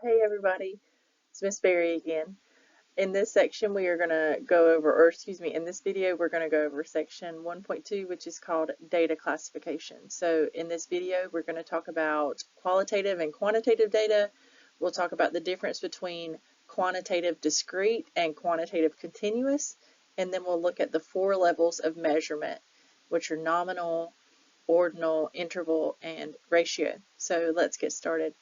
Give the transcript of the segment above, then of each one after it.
Hey everybody, it's Miss Berry again. In this section we are going to go over, or excuse me, in this video we're going to go over section 1.2, which is called data classification. So in this video we're going to talk about qualitative and quantitative data. We'll talk about the difference between quantitative discrete and quantitative continuous, and then we'll look at the 4 levels of measurement, which are nominal, ordinal, interval, and ratio. So let's get started.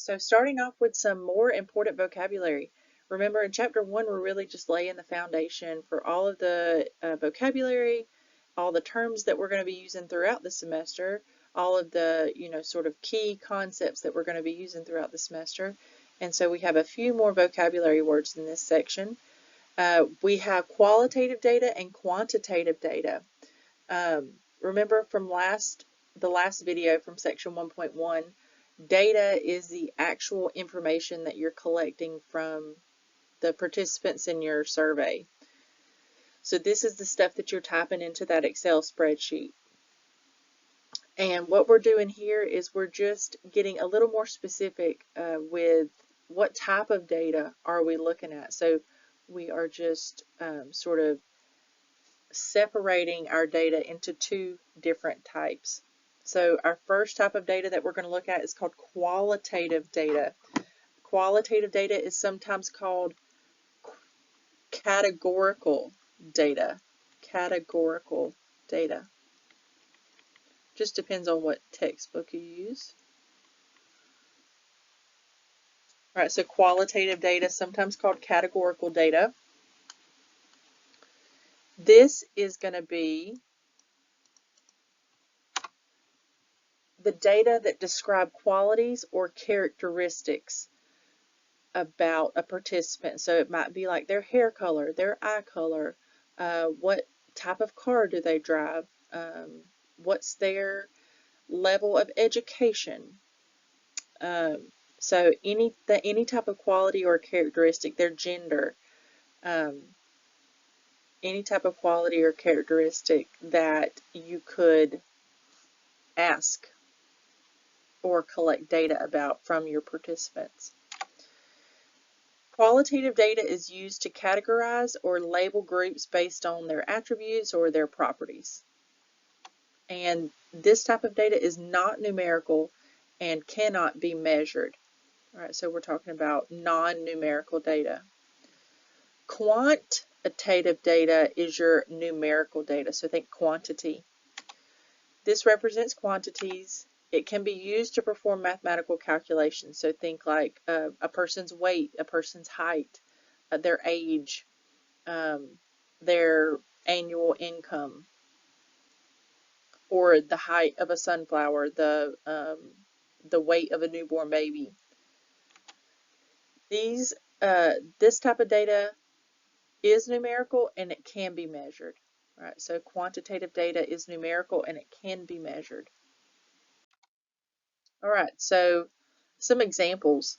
So starting off with some more important vocabulary. Remember in chapter 1 we're really just laying the foundation for all of the vocabulary, all the terms that we're going to be using throughout the semester, all of the sort of key concepts that we're going to be using throughout the semester. And so we have a few more vocabulary words in this section. We have qualitative data and quantitative data. Remember from the last video from section 1.1, data is the actual information that you're collecting from the participants in your survey. So this is the stuff that you're typing into that Excel spreadsheet. And what we're doing here is we're just getting a little more specific with what type of data are we looking at. So we are just sort of separating our data into 2 different types. So our first type of data that we're going to look at is called qualitative data. Qualitative data is sometimes called categorical data. Categorical data. Just depends on what textbook you use. All right, so qualitative data, sometimes called categorical data. This is going to be the data that describe qualities or characteristics about a participant. So it might be like their hair color, their eye color, what type of car do they drive, what's their level of education. So any type of quality or characteristic, their gender, any type of quality or characteristic that you could ask or collect data about from your participants. Qualitative data is used to categorize or label groups based on their attributes or their properties. And this type of data is not numerical and cannot be measured. All right, so we're talking about non-numerical data. Quantitative data is your numerical data, so think quantity. This represents quantities. It can be used to perform mathematical calculations, so think like a person's weight, a person's height, their age, their annual income, or the height of a sunflower, the weight of a newborn baby. This type of data is numerical and it can be measured. All right, so quantitative data is numerical and it can be measured. All right, so some examples.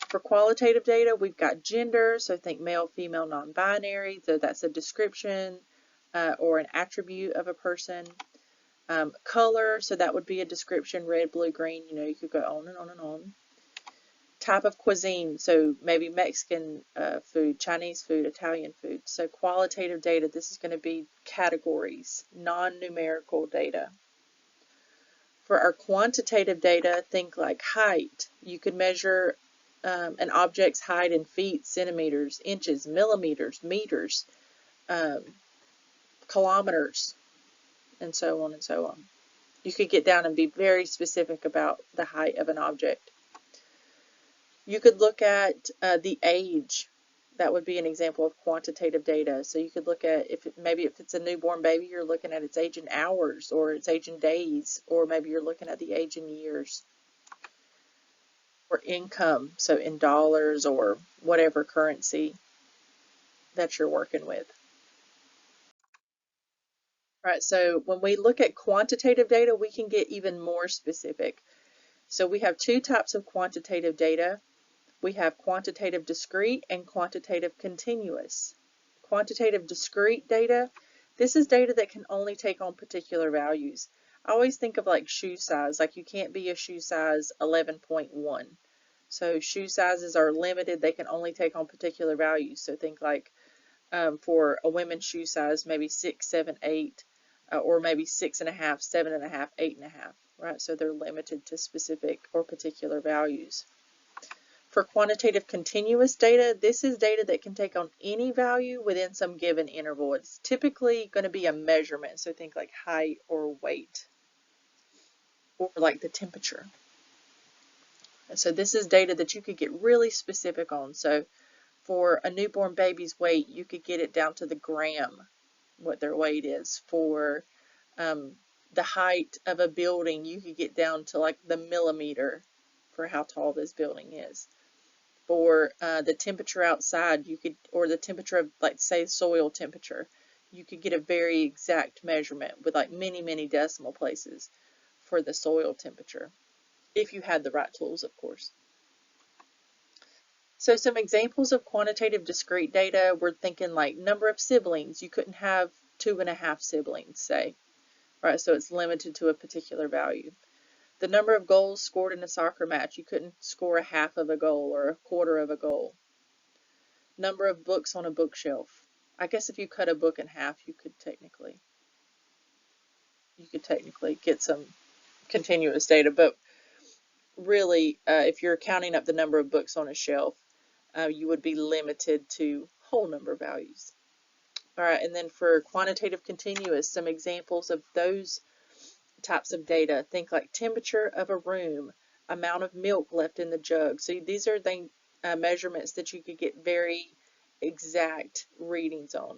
For qualitative data, we've got gender, so think male, female, non-binary, so that's a description or an attribute of a person. Color, so that would be a description, red, blue, green, you could go on and on and on. Type of cuisine, so maybe Mexican food, Chinese food, Italian food. So qualitative data, this is going to be categories, non-numerical data. For our quantitative data, think like height. You could measure an object's height in feet, centimeters, inches, millimeters, meters, kilometers, and so on and so on. You could get down and be very specific about the height of an object. You could look at the age. That would be an example of quantitative data. So you could look at maybe if it's a newborn baby, you're looking at its age in hours or its age in days, or maybe you're looking at the age in years. Or income, so in dollars or whatever currency that you're working with. All right, so when we look at quantitative data, we can get even more specific. So we have 2 types of quantitative data. We have quantitative discrete and quantitative continuous. Quantitative discrete data, this is data that can only take on particular values. I always think of like shoe size, like you can't be a shoe size 11.1. So shoe sizes are limited, they can only take on particular values. So think like for a women's shoe size, maybe 6, 7, 8, or maybe 6.5, 7.5, 8.5, right? So they're limited to specific or particular values. For quantitative continuous data, this is data that can take on any value within some given interval. It's typically going to be a measurement, so think like height or weight, or like the temperature. And so this is data that you could get really specific on. So for a newborn baby's weight, you could get it down to the gram, what their weight is. For the height of a building, you could get down to like the millimeter for how tall this building is. For the temperature outside, you could, or the temperature of, like, say, soil temperature, you could get a very exact measurement with like many, many decimal places for the soil temperature, if you had the right tools, of course. So some examples of quantitative discrete data, we're thinking like number of siblings. You couldn't have 2.5 siblings, say, right? So it's limited to a particular value. The number of goals scored in a soccer match, you couldn't score a half of a goal or a quarter of a goal. Number of books on a bookshelf. I guess if you cut a book in half, you could technically get some continuous data, but really, if you're counting up the number of books on a shelf, you would be limited to whole number values. All right, and then for quantitative continuous, some examples of those types of data, think like temperature of a room, amount of milk left in the jug. So these are the measurements that you could get very exact readings on.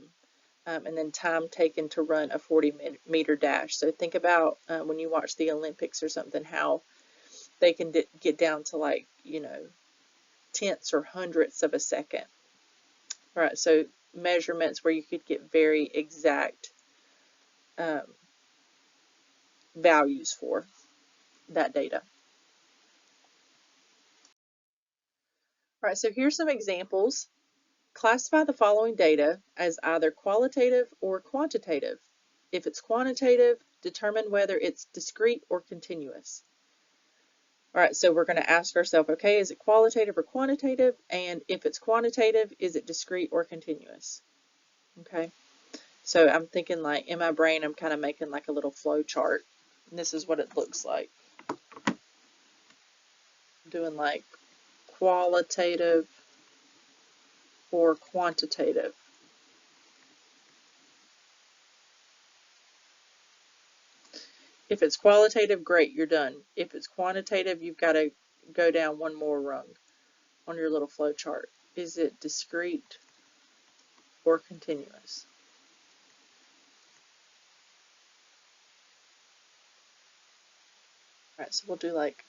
And then time taken to run a 40-meter dash. So think about when you watch the Olympics or something, how they can get down to like, tenths or hundredths of a second. All right, so measurements where you could get very exact values for that data. All right, so here's some examples. Classify the following data as either qualitative or quantitative. If it's quantitative, determine whether it's discrete or continuous. All right, so we're going to ask ourselves, okay, is it qualitative or quantitative? And if it's quantitative, is it discrete or continuous? Okay, so I'm thinking like in my brain, I'm kind of making like a little flow chart. And this is what it looks like. I'm doing like qualitative or quantitative. If it's qualitative, great, you're done. If it's quantitative, you've got to go down one more rung on your little flow chart. Is it discrete or continuous? All right, so we'll do like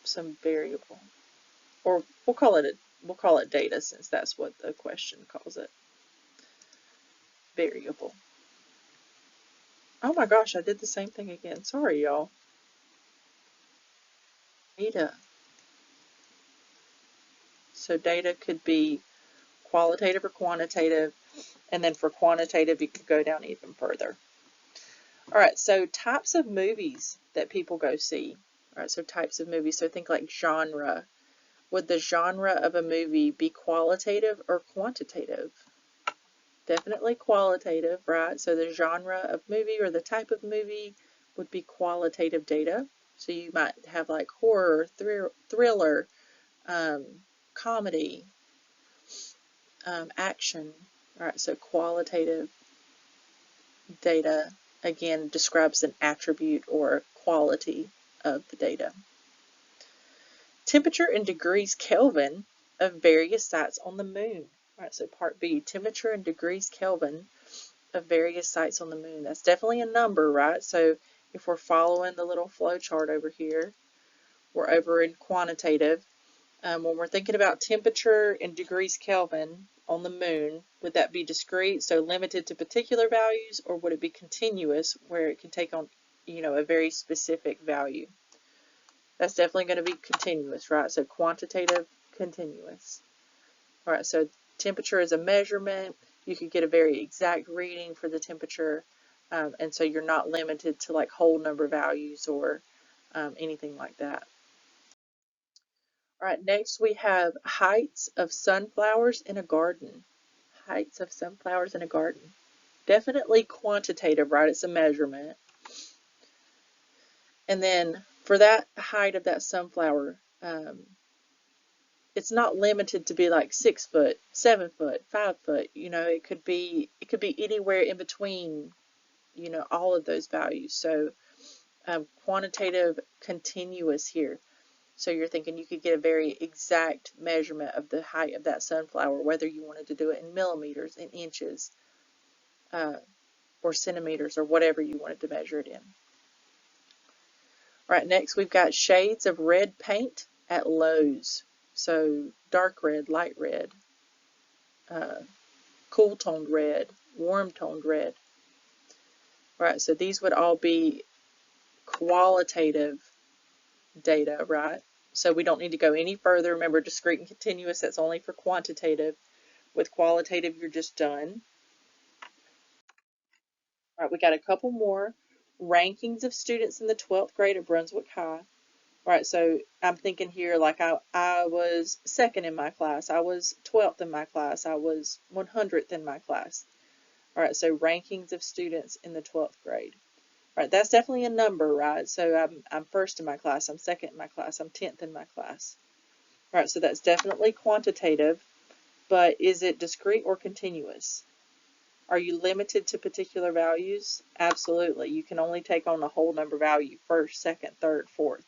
some variable, or we'll call it data, since that's what the question calls it. Variable. Oh my gosh, I did the same thing again. Sorry, y'all. Data. So data could be qualitative or quantitative, and then for quantitative, you could go down even further. All right, so types of movies that people go see. All right, so types of movies. So think like genre. Would the genre of a movie be qualitative or quantitative? Definitely qualitative, right? So the genre of movie or the type of movie would be qualitative data. So you might have like horror, thriller, comedy, action. All right, so qualitative data, again, describes an attribute or quality of the data. Temperature in degrees Kelvin of various sites on the moon. All right, so part B, temperature in degrees Kelvin of various sites on the moon. That's definitely a number, right? So if we're following the little flow chart over here, we're over in quantitative. When we're thinking about temperature in degrees Kelvin on the moon, would that be discrete, so limited to particular values, or would it be continuous, where it can take on, a very specific value? That's definitely going to be continuous, right? So quantitative, continuous. All right, so temperature is a measurement. You could get a very exact reading for the temperature. And so you're not limited to like whole number values or anything like that. All right, next we have heights of sunflowers in a garden. Heights of sunflowers in a garden. Definitely quantitative, right? It's a measurement. And then for that height of that sunflower, it's not limited to be like 6 foot, 7 foot, 5 foot. It could be anywhere in between, all of those values. So quantitative continuous here. So you're thinking you could get a very exact measurement of the height of that sunflower, whether you wanted to do it in millimeters, in inches, or centimeters, or whatever you wanted to measure it in. All right, next we've got shades of red paint at Lowe's. So dark red, light red, cool toned red, warm toned red. All right, so these would all be qualitative data, right? So we don't need to go any further. Remember, discrete and continuous, that's only for quantitative. With qualitative, you're just done. All right, we got a couple more. Rankings of students in the 12th grade at Brunswick High. All right, so I'm thinking here like I was second in my class. I was 12th in my class. I was 100th in my class. All right, so rankings of students in the 12th grade. All right, that's definitely a number, right? So I'm first in my class. I'm second in my class. I'm 10th in my class. All right, so that's definitely quantitative, but is it discrete or continuous? Are you limited to particular values? Absolutely. You can only take on a whole number value, first, second, third, fourth,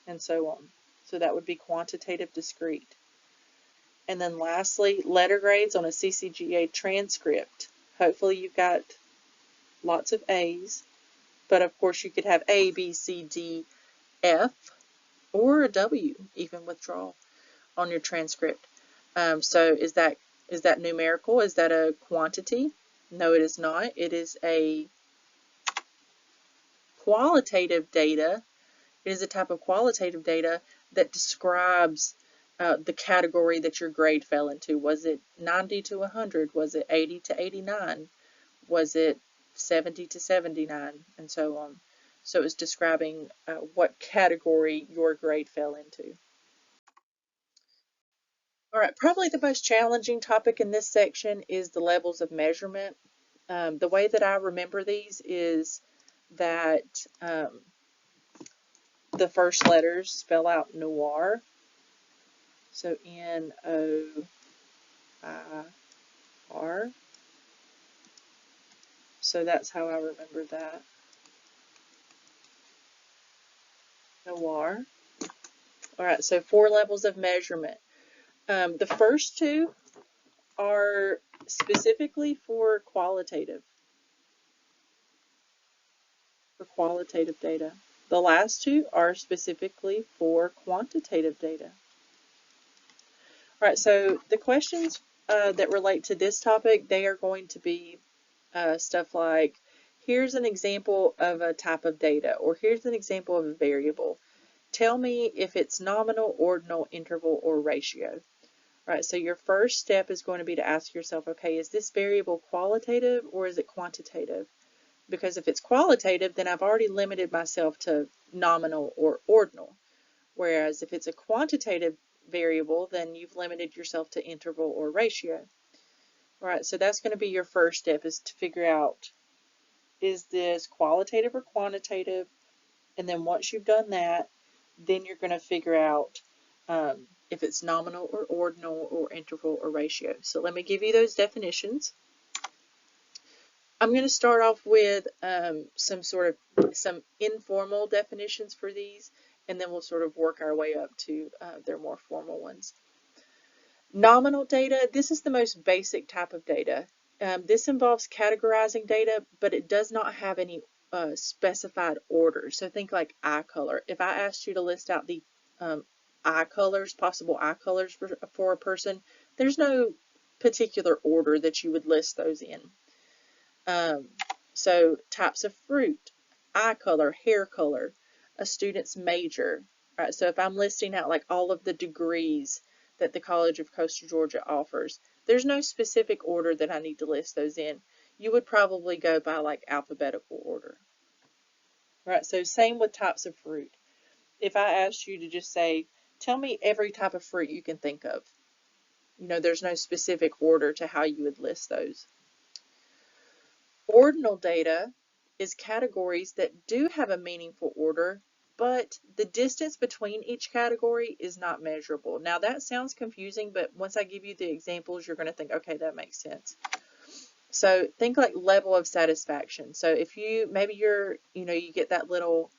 and so on. So that would be quantitative discrete. And then lastly, letter grades on a CCGA transcript. Hopefully you've got lots of A's, but of course you could have A, B, C, D, F, or a W, even withdraw on your transcript. So is that numerical? Is that a quantity? No, it is not. It is a qualitative data. It is a type of qualitative data that describes the category that your grade fell into. Was it 90 to 100? Was it 80 to 89? Was it 70 to 79? And so on. So it's describing what category your grade fell into. All right, probably the most challenging topic in this section is the levels of measurement. The way that I remember these is that the first letters spell out noir. So N-O-I-R. So that's how I remember that. Noir. All right, so 4 levels of measurement. The first 2 are specifically for qualitative data. The last 2 are specifically for quantitative data. All right, so the questions that relate to this topic, they are going to be stuff like, here's an example of a type of data, or here's an example of a variable. Tell me if it's nominal, ordinal, interval, or ratio. All right, so your first step is going to be to ask yourself, okay, is this variable qualitative or is it quantitative? Because if it's qualitative, then I've already limited myself to nominal or ordinal. Whereas if it's a quantitative variable, then you've limited yourself to interval or ratio. All right, so that's going to be your first step, is to figure out, is this qualitative or quantitative? And then once you've done that, then you're going to figure out if it's nominal or ordinal or interval or ratio. So let me give you those definitions. I'm going to start off with some informal definitions for these, and then we'll sort of work our way up to their more formal ones. Nominal data, this is the most basic type of data. This involves categorizing data, but it does not have any specified order. So think like eye color. If I asked you to list out the eye colors, possible eye colors for a person, there's no particular order that you would list those in. So types of fruit, eye color, hair color, a student's major. Right? So if I'm listing out like all of the degrees that the College of Coastal Georgia offers, there's no specific order that I need to list those in. you would probably go by like alphabetical order. Right, so same with types of fruit. If I asked you to just say, tell me every type of fruit you can think of, there's no specific order to how you would list those. Ordinal data is categories that do have a meaningful order, but the distance between each category is not measurable. Now that sounds confusing, but once I give you the examples, you're going to think, okay, that makes sense. So think like level of satisfaction. So if maybe you get that little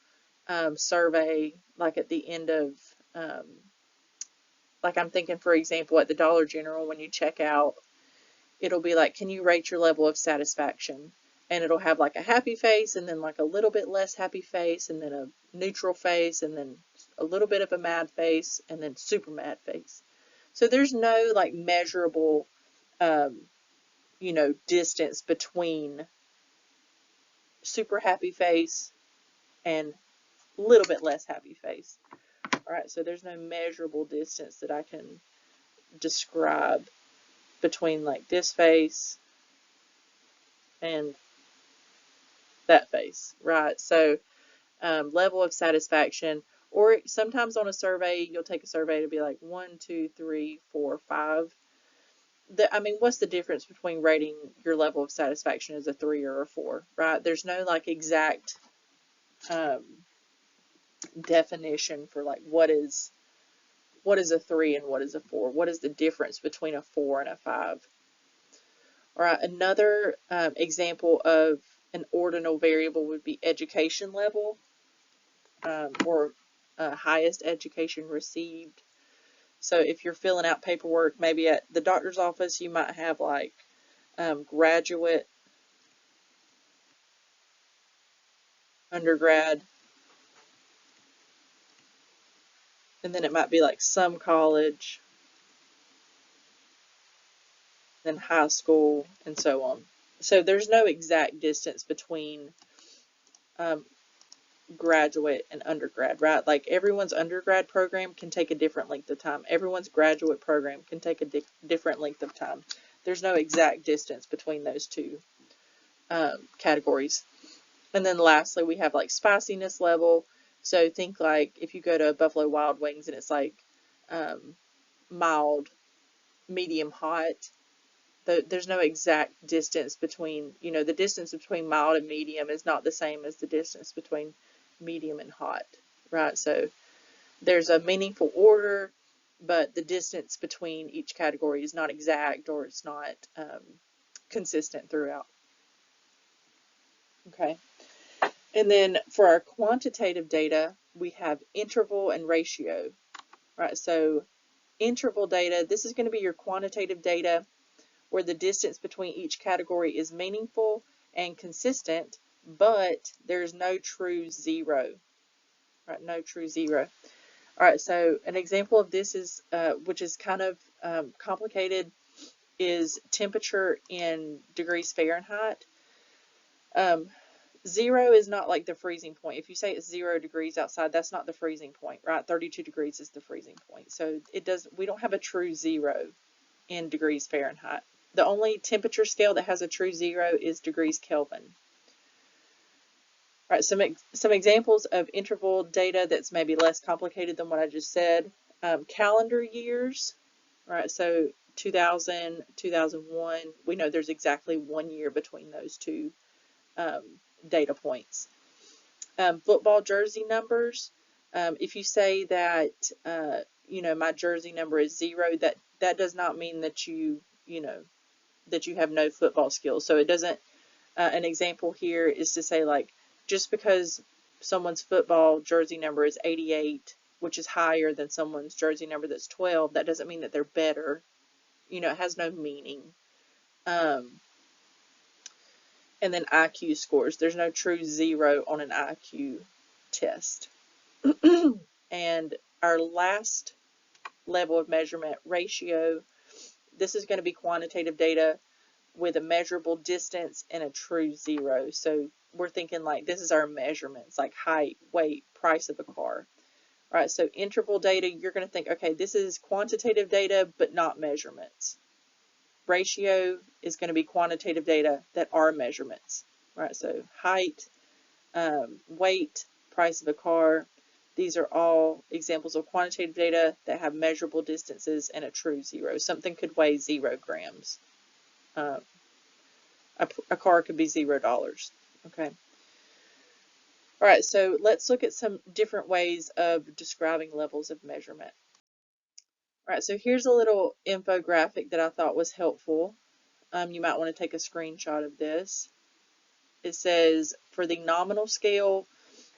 survey like at the end of, like I'm thinking, for example, at the Dollar General, when you check out, it'll be like, can you rate your level of satisfaction? And it'll have like a happy face, and then like a little bit less happy face, and then a neutral face, and then a little bit of a mad face, and then super mad face. So there's no like measurable, distance between super happy face and a little bit less happy face. All right, so there's no measurable distance that I can describe between like this face and that face, right? So level of satisfaction, or sometimes on a survey, you'll take a survey to be like 1, 2, 3, 4, 5. What's the difference between rating your level of satisfaction as a 3 or a 4, right? There's no like exact definition for like what is a 3 and what is a 4. What is the difference between a 4 and a 5? All right, another example of an ordinal variable would be education level, or highest education received. So if you're filling out paperwork, maybe at the doctor's office, you might have like graduate, undergrad, and then it might be like some college, then high school, and so on. So there's no exact distance between graduate and undergrad, right? Like everyone's undergrad program can take a different length of time. Everyone's graduate program can take a different length of time. There's no exact distance between those two categories. And then lastly, we have like spiciness level. So think like if you go to Buffalo Wild Wings and it's like mild, medium, hot. There's no exact distance between, the distance between mild and medium is not the same as the distance between medium and hot, right? So there's a meaningful order, but the distance between each category is not exact, or it's not consistent throughout. Okay. And then for our quantitative data, we have interval and ratio, right? So interval data, this is going to be your quantitative data where the distance between each category is meaningful and consistent, but there's no true zero, right? No true zero. All right, so an example of this is, which is kind of complicated, is temperature in degrees Fahrenheit. 0 is not like the freezing point. If you say it's 0 degrees outside, that's not the freezing point, right? 32 degrees is the freezing point. So we don't have a true 0 in degrees Fahrenheit. The only temperature scale that has a true 0 is degrees Kelvin. All right, some examples of interval data that's maybe less complicated than what I just said. Calendar years, right? So 2000, 2001, we know there's exactly 1 year between those two data points. Football jersey numbers. If you say that, my jersey number is 0, that does not mean that that you have no football skills. So it doesn't, an example here is to say like, just because someone's football jersey number is 88, which is higher than someone's jersey number that's 12, that doesn't mean that they're better. It has no meaning. And then IQ scores. There's no true 0 on an IQ test. And our last level of measurement, ratio, this is going to be quantitative data with a measurable distance and a true 0. So we're thinking like this is our measurements, like height, weight, price of a car. All right, so interval data, you're going to think, okay, this is quantitative data, but not measurements. Ratio is going to be quantitative data that are measurements, right? So height, weight, price of a car, these are all examples of quantitative data that have measurable distances and a true zero. Something could weigh 0 grams. A car could be $0. Okay. All right, so let's look at some different ways of describing levels of measurement. All right, so here's a little infographic that I thought was helpful. You might want to take a screenshot of this. It says for the nominal scale,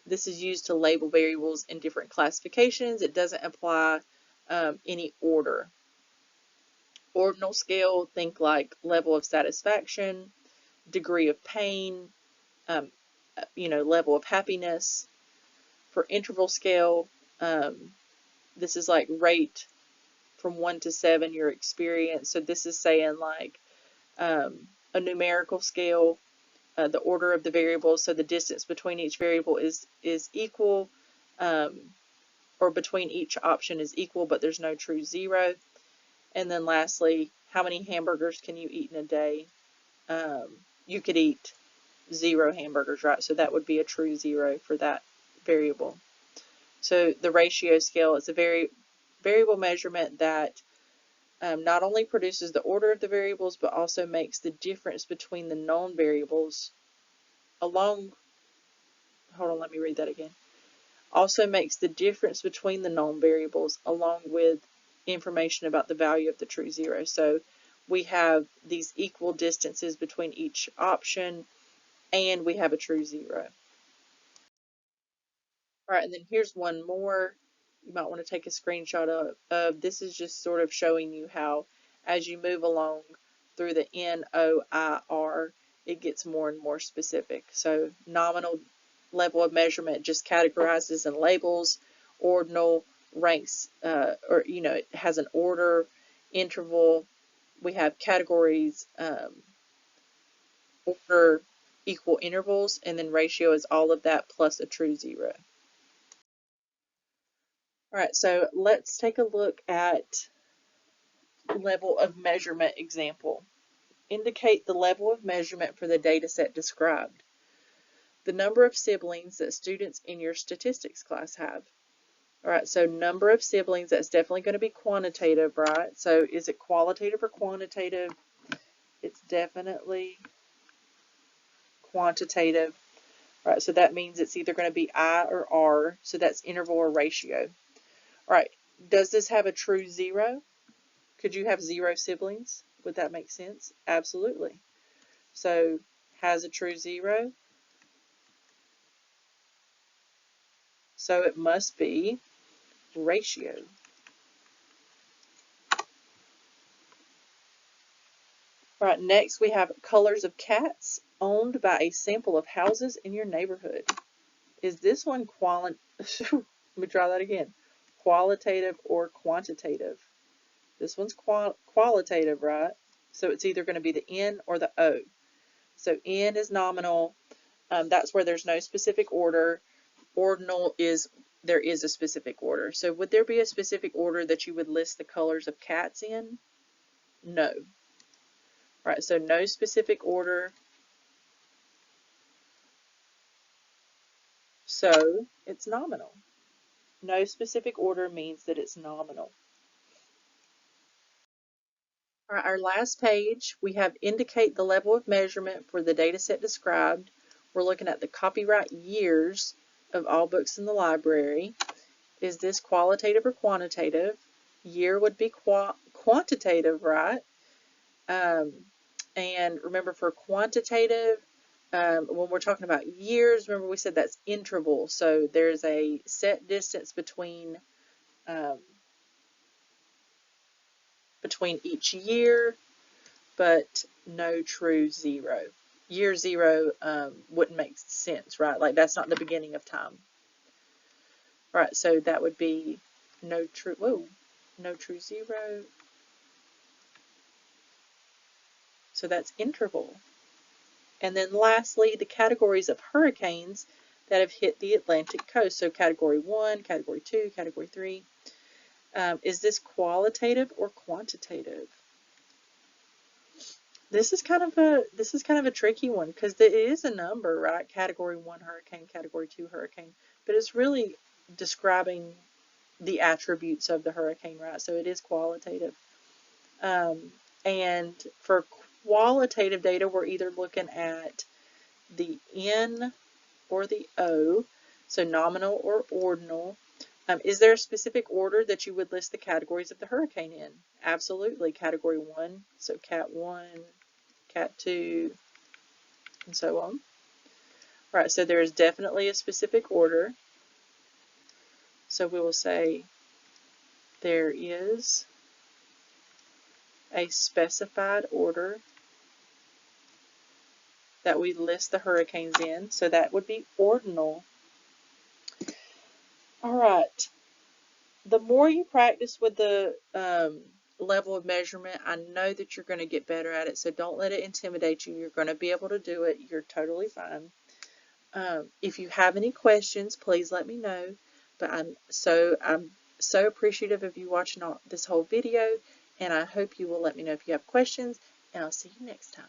this is used to label variables in different classifications. It doesn't apply any order. Ordinal scale, think like level of satisfaction, degree of pain, level of happiness. For interval scale, this is like rate from 1 to 7 your experience. So this is saying like a numerical scale, the order of the variables, so the distance between each variable is equal, or between each option is equal, but there's no true zero. And then lastly, how many hamburgers can you eat in a day? You could eat 0 hamburgers, right? So that would be a true zero for that variable. So the ratio scale is a variable measurement that not only produces the order of the variables, but also makes the difference between the known variables hold on, let me read that again. Also makes the difference between the known variables along with information about the value of the true zero. So we have these equal distances between each option, and we have a true zero. All right, and then here's one more. You might want to take a screenshot of. This is just sort of showing you how, as you move along through the NOIR, it gets more and more specific. So nominal level of measurement just categorizes and labels. Ordinal ranks, it has an order. Interval, we have categories, order, equal intervals, and then ratio is all of that plus a true zero. All right, so let's take a look at level of measurement example. Indicate the level of measurement for the data set described. The number of siblings that students in your statistics class have. All right, so number of siblings, that's definitely going to be quantitative, right? So is it qualitative or quantitative? It's definitely quantitative. All right, so that means it's either going to be I or R, so that's interval or ratio. All right, does this have a true zero? Could you have 0 siblings? Would that make sense? Absolutely. So has a true zero. So it must be ratio. All right, next we have colors of cats owned by a sample of houses in your neighborhood. Is this one let me try that again. Qualitative or quantitative? This one's qualitative, right? So it's either going to be the N or the O. So N is nominal. That's where there's no specific order. Ordinal is there is a specific order. So would there be a specific order that you would list the colors of cats in? No. All right, so no specific order. So it's nominal. No specific order means that it's nominal. All right, our last page, we have indicate the level of measurement for the data set described. We're looking at the copyright years of all books in the library. Is this qualitative or quantitative? Year would be quantitative, right? And remember, for quantitative, when we're talking about years, remember we said that's interval. So there's a set distance between each year, but no true zero. Year 0 wouldn't make sense, right? Like that's not the beginning of time. Right, so that would be no true zero. So that's interval. And then lastly, the categories of hurricanes that have hit the Atlantic coast. So category 1, category 2, category 3. Is this qualitative or quantitative? This is kind of a tricky one because it is a number, right? Category 1 hurricane, Category 2 hurricane, but it's really describing the attributes of the hurricane, right? So it is qualitative. And for qualitative data, we're either looking at the N or the O, so nominal or ordinal. Is there a specific order that you would list the categories of the hurricane in? Absolutely. Category 1, so Cat 1, Cat 2, and so on. Right, so there is definitely a specific order. So we will say there is a specified order that we list the hurricanes in. So that would be ordinal. All right. The more you practice with the level of measurement, I know that you're going to get better at it. So don't let it intimidate you. You're going to be able to do it. You're totally fine. If you have any questions, please let me know. But I'm so appreciative of you watching this whole video, and I hope you will let me know if you have questions, and I'll see you next time.